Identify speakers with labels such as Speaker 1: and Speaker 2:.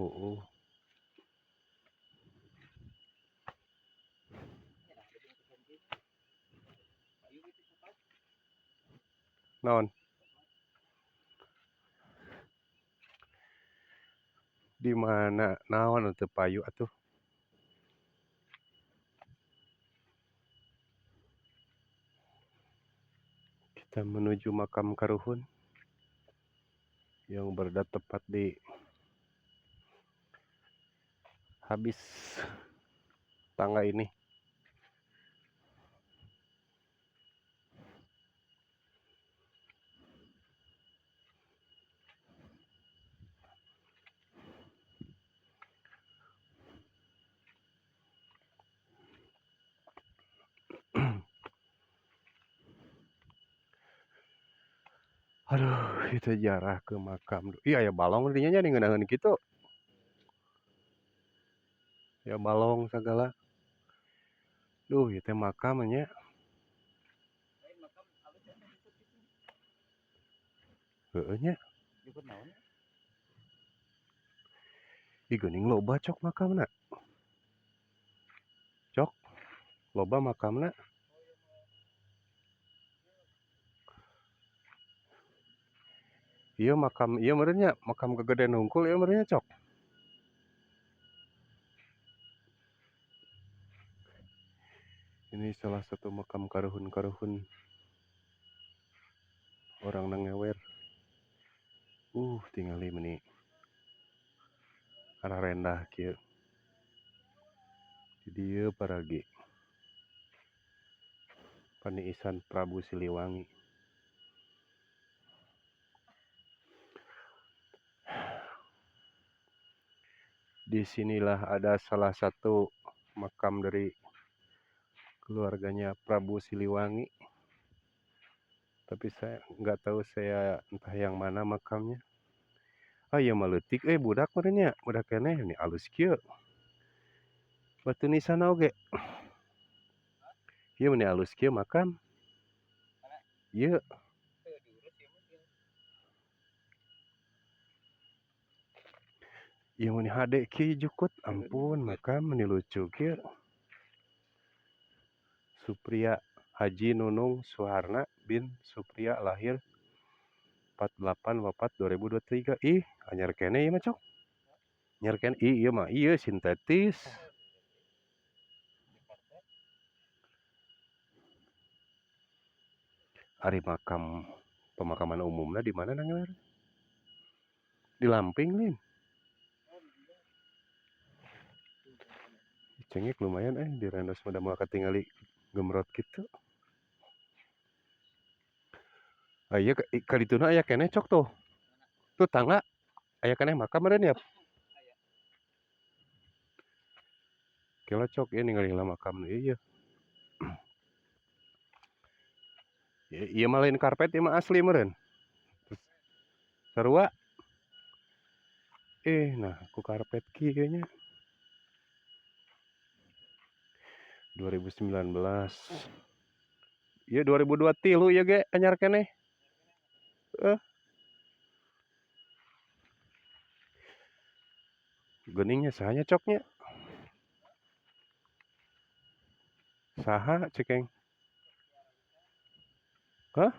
Speaker 1: Oh. Naon? Di mana? Naon teu payu atuh? Kita menuju makam Karuhun yang berada tepat di habis tangga ini. Aduh, itu jarah ke makam. Iya aya balong dinya nya ngeunaheun kitu. Ya balong sagala. Duh, ieu teh makam nya. Heeh nya. Ih geuning loba cok makamna. Cok, loba makamna. Ieu makam ieu meureun nya, makam Kegedean Hungkul ieu meureun nya cok. Ini salah satu makam karuhun-karuhun orang Nangewer. Tingali meuni arah rendah kieu. Di dieu paragi paniisan Prabu Siliwangi. Disinilah ada salah satu makam dari keluarganya Prabu Siliwangi. Tapi saya nggak tahu saya entah yang mana makamnya. Ah iya mah leutik budak meureun nya, budak keneh ini alus kieu. Batu nisan oge. Ieu meuni alus kieu makam. Ieu. Ieu meuni hade kieu jukut, ampun makam meuni lucu kieu. Supriya Haji Nunung Suharna bin Supriya lahir 48 wafat 2023. Ih, anyar keneh ieu mah cok. Anyar keneh ieu mah ieu sintetis. Ari makam pemakaman umumna di mana Nangewer? Di Lamping Lin. Cengek lumayan di rendos mah moal katingali gemrot kitu. Ah ieu ka dituna aya keneh cok tuh. Tuh tangga aya keneh makam meureun ya. Kela cok ieu ningali heula makam ieu. Ieu mah lain karpet ieu mah asli meureun. Sarua. Nah ku karpet kieu nya. 2019. Ieu 2023 ieu ge anyar keneh. Geuningnya saha nya coknya? Saha Cekeng? Hah?